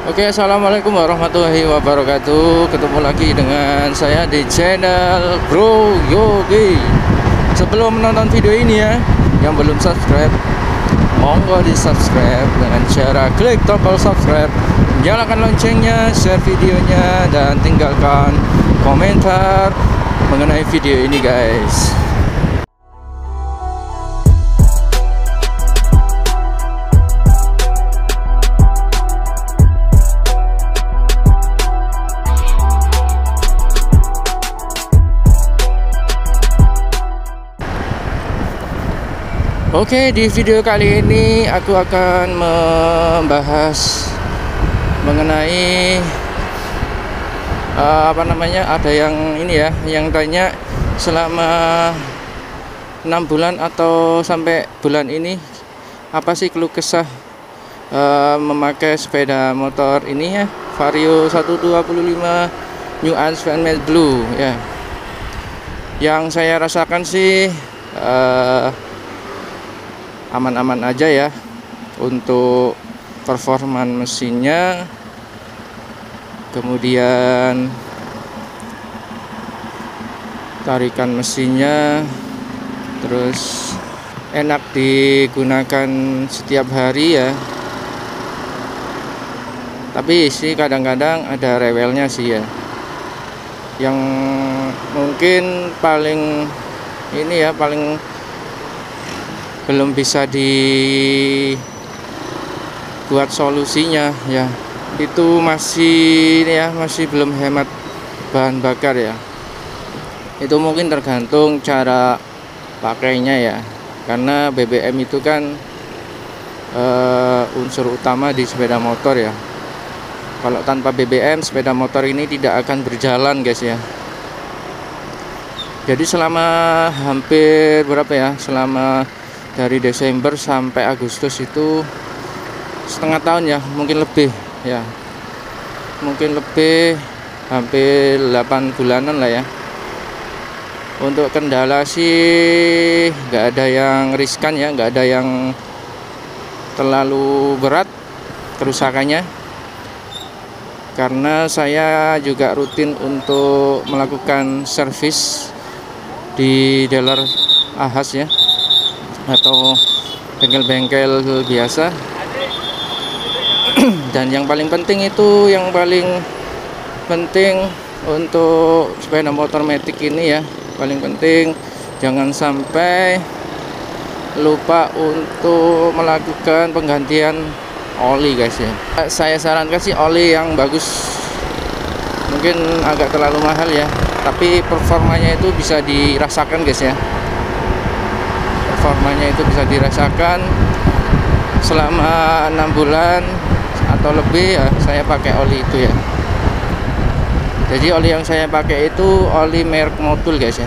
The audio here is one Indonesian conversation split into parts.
Oke, assalamualaikum warahmatullahi wabarakatuh. Ketemu lagi dengan saya di channel Bro Yogi. Sebelum menonton video ini ya, yang belum subscribe, monggo di subscribe dengan cara klik tombol subscribe, nyalakan loncengnya, share videonya, dan tinggalkan komentar mengenai video ini guys. Oke, di video kali ini aku akan membahas mengenai ada yang ini ya, yang tanya selama 6 bulan atau sampai bulan ini apa sih keluh kesah memakai sepeda motor ini ya, Vario 125 New Advanced Blue ya. Yang saya rasakan sih aman-aman aja ya untuk performan mesinnya, kemudian tarikan mesinnya, terus enak digunakan setiap hari ya. Tapi sih kadang-kadang ada rewelnya sih ya, yang mungkin paling ini ya, paling belum bisa dibuat solusinya ya. Itu masih belum hemat bahan bakar ya. Itu mungkin tergantung cara pakainya ya, karena BBM itu kan unsur utama di sepeda motor ya. Kalau tanpa BBM sepeda motor ini tidak akan berjalan guys ya. Jadi selama hampir selama dari Desember sampai Agustus itu setengah tahun ya, mungkin lebih ya, mungkin lebih, hampir 8 bulanan lah ya. Untuk kendala sih nggak ada yang riskan ya, nggak ada yang terlalu berat kerusakannya, karena saya juga rutin untuk melakukan servis di dealer Ahas ya, atau bengkel-bengkel biasa. Dan yang paling penting untuk sepeda motor matic ini ya, paling penting jangan sampai lupa untuk melakukan penggantian oli guys ya. Saya sarankan sih oli yang bagus, mungkin agak terlalu mahal ya, tapi performanya itu bisa dirasakan guys ya. Performanya itu bisa dirasakan selama 6 bulan atau lebih ya. Saya pakai oli itu ya. Jadi oli yang saya pakai itu oli merek Motul guys ya,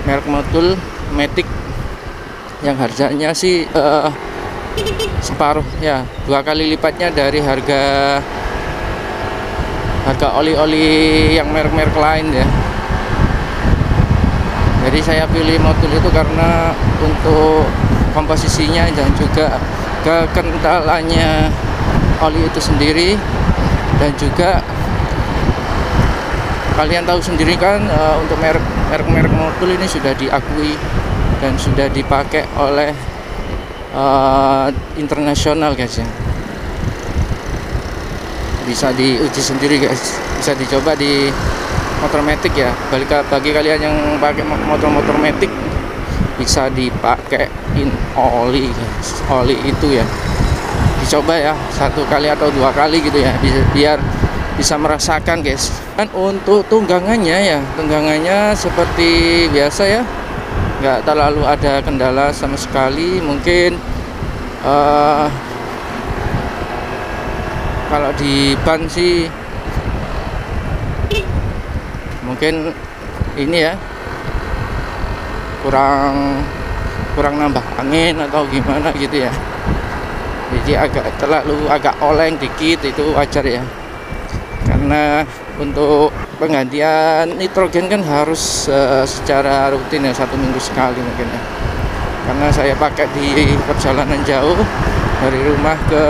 merek Motul matic, yang harganya sih separuh ya, 2 kali lipatnya dari harga oli-oli yang merek-merek lain ya. Jadi saya pilih Motul itu karena untuk komposisinya dan juga kekentalannya oli itu sendiri, dan juga kalian tahu sendiri kan untuk merek Motul ini sudah diakui dan sudah dipakai oleh internasional guys ya. Bisa diuji sendiri guys, bisa dicoba di motor matic ya. Bagi kalian yang pakai motor matic, bisa dipakein oli guys, oli itu ya. Dicoba ya 1 kali atau 2 kali gitu ya, biar bisa merasakan guys. Dan untuk tunggangannya seperti biasa ya, nggak terlalu ada kendala sama sekali. Mungkin kalau di ban sih mungkin ini ya, kurang nambah angin atau gimana gitu ya. Jadi agak oleng dikit, itu wajar ya, karena untuk penggantian nitrogen kan harus secara rutin ya, 1 minggu sekali mungkin ya. Karena saya pakai di perjalanan jauh dari rumah ke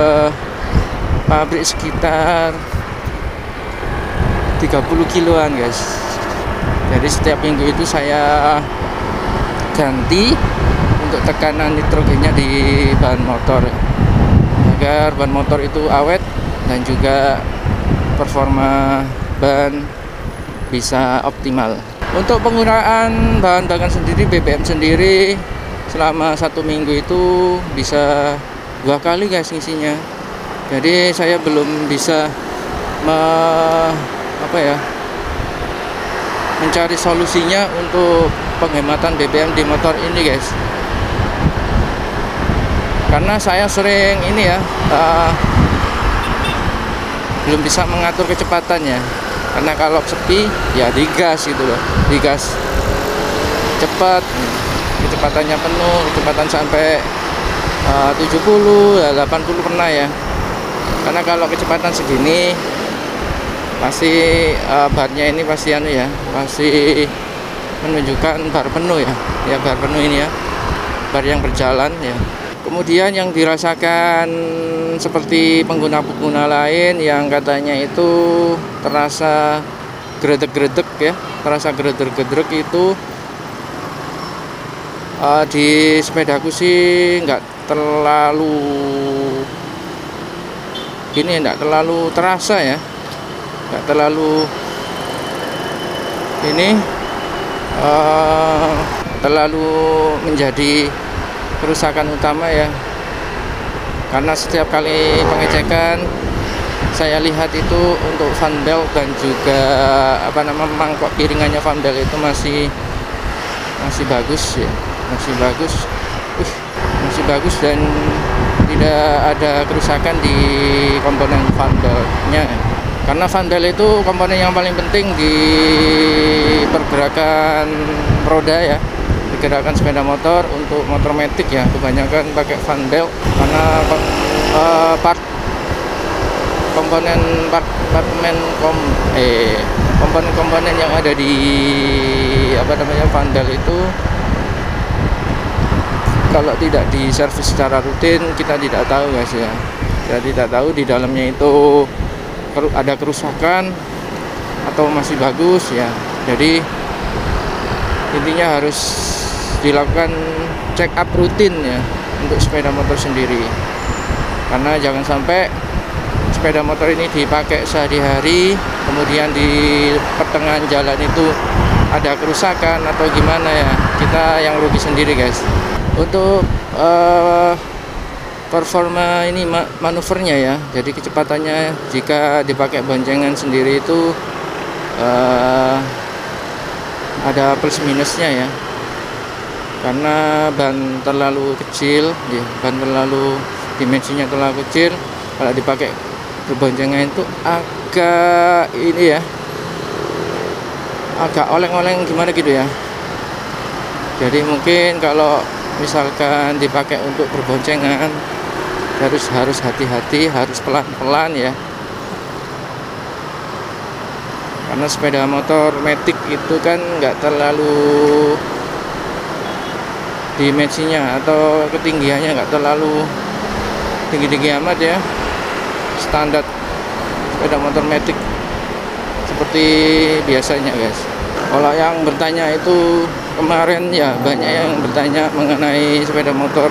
pabrik sekitar 30 kiloan guys. Jadi setiap minggu itu saya ganti untuk tekanan nitrogennya di ban motor agar ban motor itu awet dan juga performa ban bisa optimal. Untuk penggunaan bahan bakar sendiri, BBM sendiri selama 1 minggu itu bisa 2 kali guys ngisinya. Jadi saya belum bisa mencari solusinya untuk penghematan BBM di motor ini guys. Karena saya sering ini ya, belum bisa mengatur kecepatannya. Karena kalau sepi ya digas gitu loh, digas cepat, kecepatannya penuh, kecepatan sampai 70 ya 80 pernah ya. Karena kalau kecepatan segini pasti barnya ini pasti pasti menunjukkan bar penuh ya, bar penuh ini ya, bar yang berjalan ya. Kemudian yang dirasakan seperti pengguna-pengguna lain yang katanya itu terasa gredek-gredek ya, terasa gredek-gredek itu di sepedaku sih nggak terlalu terasa ya, nggak terlalu terlalu menjadi kerusakan utama ya. Karena setiap kali pengecekan saya lihat itu untuk fan belt dan juga mangkok piringannya fan belt itu masih bagus ya, masih bagus dan tidak ada kerusakan di komponen fan beltnya. Karena fan belt itu komponen yang paling penting di pergerakan roda ya, pergerakan sepeda motor. Untuk motor matic ya kebanyakan pakai fan belt karena komponen yang ada di fan belt itu kalau tidak diservis secara rutin kita tidak tahu guys ya, kita tidak tahu di dalamnya itu ada kerusakan atau masih bagus ya. Jadi intinya harus dilakukan check up rutin ya untuk sepeda motor sendiri, karena jangan sampai sepeda motor ini dipakai sehari-hari kemudian di pertengahan jalan itu ada kerusakan atau gimana ya, kita yang rugi sendiri guys. Untuk performa ini manuvernya ya, jadi kecepatannya jika dipakai boncengan sendiri itu ada plus minusnya ya, karena ban terlalu kecil ya, dimensinya terlalu kecil. Kalau dipakai berboncengan itu agak agak oleng-oleng gimana gitu ya. Jadi mungkin kalau misalkan dipakai untuk berboncengan harus hati-hati, harus pelan-pelan ya. Karena sepeda motor matic itu kan nggak terlalu dimensinya atau ketinggiannya nggak terlalu tinggi-tinggi amat ya, standar sepeda motor matic seperti biasanya guys. Kalau yang bertanya itu kemarin ya, banyak yang bertanya mengenai sepeda motor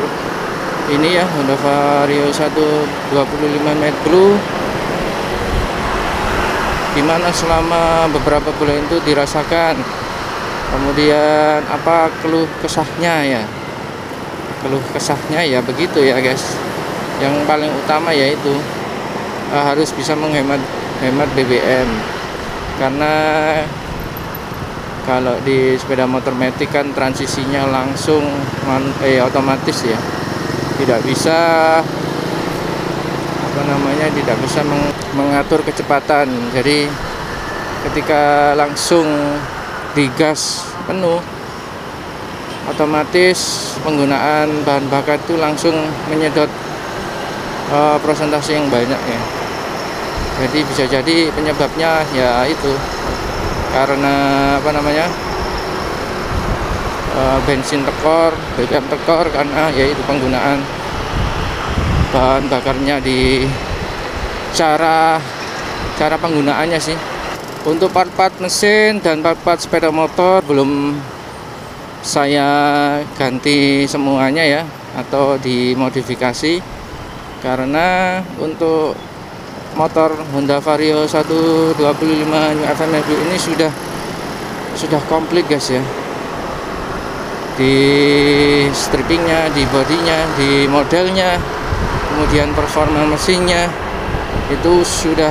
ini ya, Honda Vario 125 Matte Blue, dimana selama beberapa bulan itu dirasakan. Kemudian apa keluh kesahnya ya, begitu ya guys. Yang paling utama yaitu harus bisa menghemat BBM, karena kalau di sepeda motor matic kan transisinya langsung otomatis ya, tidak bisa mengatur kecepatan. Jadi ketika langsung digas penuh, otomatis penggunaan bahan bakar itu langsung menyedot persentase yang banyak ya. Jadi bisa jadi penyebabnya ya itu karena bensin tekor, BBM tekor, karena yaitu penggunaan bahan bakarnya di cara penggunaannya sih. Untuk part-part mesin dan part-part sepeda motor belum saya ganti semuanya ya, atau dimodifikasi, karena untuk motor Honda Vario 125 New FMF ini sudah komplit guys ya, di strippingnya, di bodinya, di modelnya, kemudian performa mesinnya itu sudah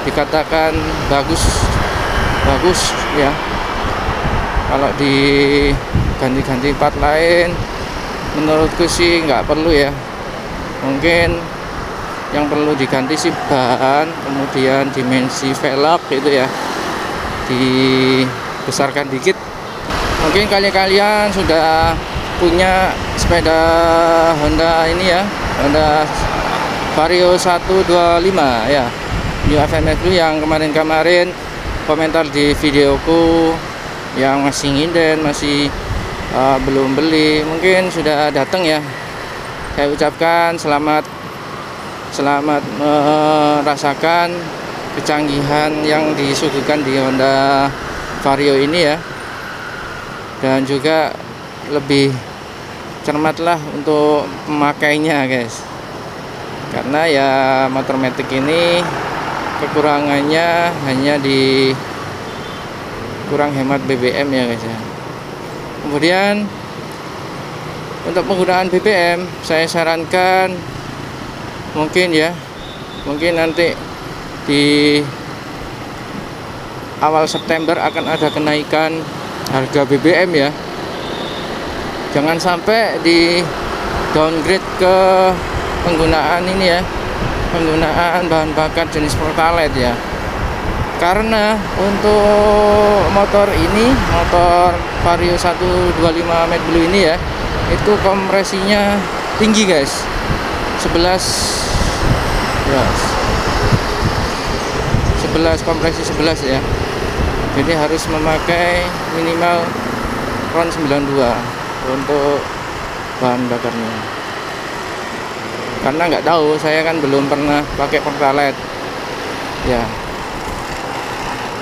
dikatakan bagus ya. Kalau diganti-ganti part lain menurutku sih nggak perlu ya. Mungkin yang perlu diganti sih bahan, kemudian dimensi velg itu ya, dibesarkan dikit. Mungkin kalian sudah punya sepeda Honda ini ya, Honda Vario 125 ya, New FMF dulu yang kemarin komentar di videoku, yang masih nginden, masih belum beli, mungkin sudah datang ya. Saya ucapkan selamat merasakan kecanggihan yang disuguhkan di Honda Vario ini ya, dan juga lebih cermatlah untuk memakainya guys, karena ya motor matic ini kekurangannya hanya di kurang hemat BBM ya guys ya. Kemudian untuk penggunaan BBM saya sarankan mungkin nanti di awal September akan ada kenaikan harga BBM ya. Jangan sampai di downgrade ke penggunaan ini ya, penggunaan bahan bakar jenis Pertalite ya. Karena untuk motor ini, motor Vario 125 Mad Blue ini ya, itu kompresinya tinggi guys, 11 ya, 11 kompresi 11 ya. Jadi harus memakai minimal RON 92 untuk bahan bakarnya. Karena nggak tahu, saya kan belum pernah pakai Pertalite ya.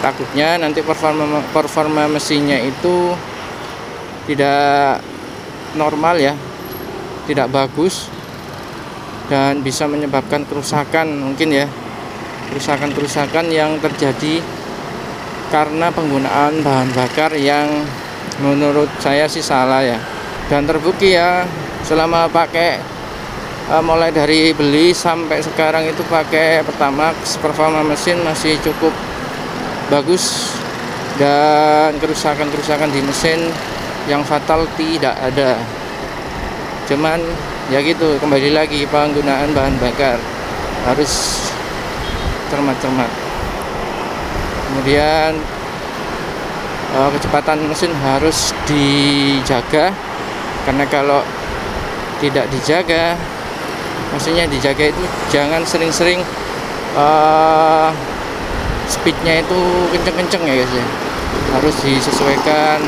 Takutnya nanti performa mesinnya itu tidak normal ya, tidak bagus, dan bisa menyebabkan kerusakan mungkin ya, kerusakan yang terjadi karena penggunaan bahan bakar yang menurut saya sih salah ya. Dan terbukti ya, selama pakai mulai dari beli sampai sekarang itu pakai Pertamax, performa mesin masih cukup bagus, dan kerusakan di mesin yang fatal tidak ada. Cuman ya gitu, kembali lagi penggunaan bahan bakar harus cermat. Kemudian kecepatan mesin harus dijaga, karena kalau tidak dijaga, maksudnya dijaga itu jangan sering-sering speednya itu kenceng-kenceng ya guys ya. Harus disesuaikan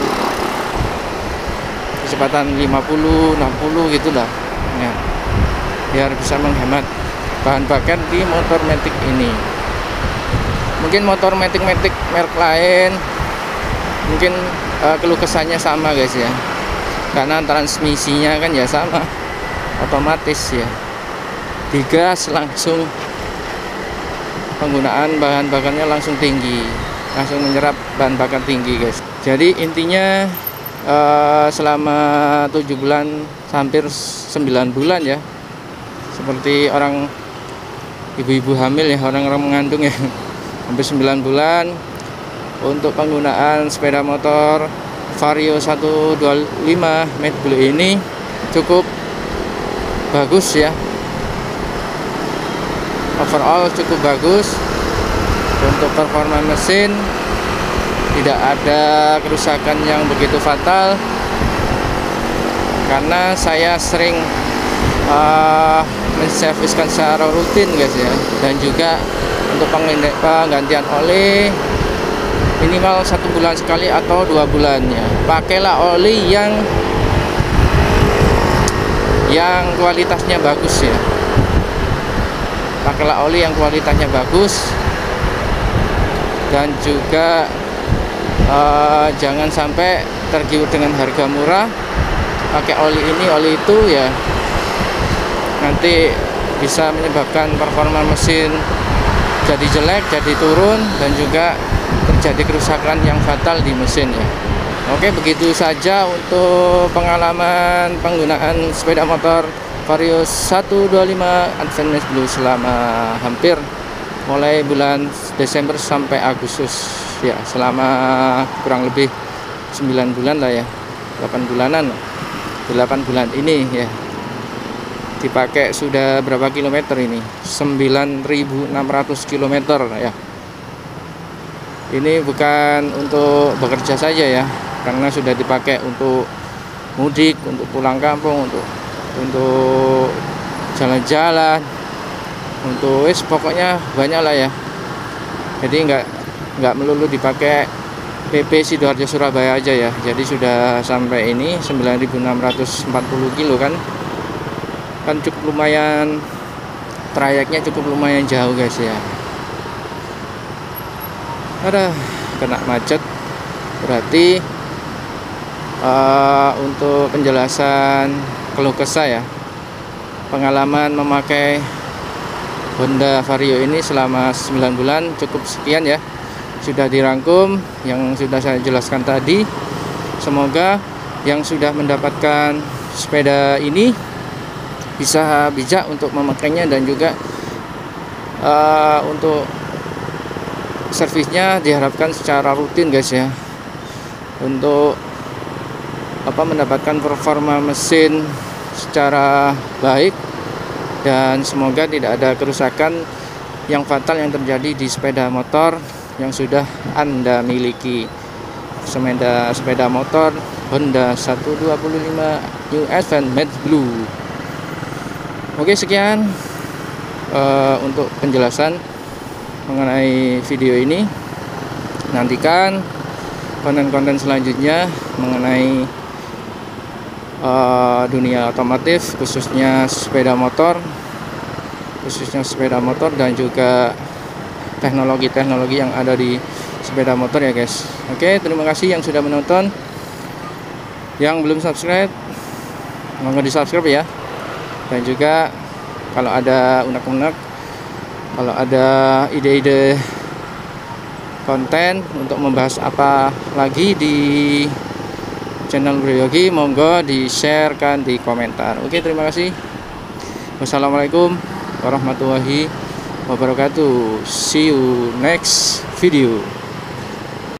kecepatan 50, 60 gitulah ya, biar bisa menghemat bahan bakar di motor matic ini. Mungkin motor matic merek lain mungkin keluh kesahnya sama guys ya, karena transmisinya kan ya sama, otomatis ya, digas langsung penggunaan bahan bakarnya langsung tinggi, langsung menyerap bahan bakar tinggi guys. Jadi intinya selama 7 bulan hampir 9 bulan ya, seperti orang ibu-ibu hamil ya, orang-orang mengandung ya, hampir 9 bulan untuk penggunaan sepeda motor Vario 125 Mad Blue ini cukup bagus ya. Overall cukup bagus. Untuk performa mesin tidak ada kerusakan yang begitu fatal, karena saya sering menserviskan secara rutin guys ya. Dan juga untuk penggantian oli minimal 1 bulan sekali atau 2 bulan ya. Pakailah oli yang kualitasnya bagus ya. pakailah oli yang kualitasnya bagus, dan juga jangan sampai tergiur dengan harga murah pakai oli ini oli itu ya, nanti bisa menyebabkan performa mesin jadi jelek, jadi turun, dan juga terjadi kerusakan yang fatal di mesin ya. Oke, begitu saja untuk pengalaman penggunaan sepeda motor Vario 125 Advance Blue selama hampir mulai bulan Desember sampai Agustus ya, selama kurang lebih 9 bulan lah ya, 8 bulanan, 8 bulan ini ya. Dipakai sudah berapa kilometer ini? 9.600 kilometer ya. Ini bukan untuk bekerja saja ya, karena sudah dipakai untuk mudik, untuk pulang kampung, untuk jalan-jalan, untuk pokoknya banyak lah ya. Jadi nggak melulu dipakai PP Sidoarjo Surabaya aja ya. Jadi sudah sampai ini 9.640 kilo kan cukup lumayan, trayeknya cukup lumayan jauh guys ya. Ada kena macet. Berarti untuk penjelasan keluh kesah ya, pengalaman memakai Honda Vario ini selama 9 bulan cukup sekian ya, sudah dirangkum yang sudah saya jelaskan tadi. Semoga yang sudah mendapatkan sepeda ini bisa bijak untuk memakainya, dan juga untuk servisnya diharapkan secara rutin guys ya, untuk mendapatkan performa mesin secara baik, dan semoga tidak ada kerusakan yang fatal yang terjadi di sepeda motor yang sudah Anda miliki. Sepeda motor Honda 125 New Advance Blue. Oke, sekian untuk penjelasan mengenai video ini. Nantikan konten-konten selanjutnya mengenai dunia otomotif, khususnya sepeda motor, dan juga teknologi-teknologi yang ada di sepeda motor ya guys. Oke, terima kasih yang sudah menonton. Yang belum subscribe, mohon di subscribe ya. Dan juga kalau ada unek-unek, kalau ada ide-ide konten untuk membahas apa lagi di channel Bro Yogi, monggo di-sharekan di komentar. Oke, terima kasih. Wassalamualaikum warahmatullahi wabarakatuh. See you next video.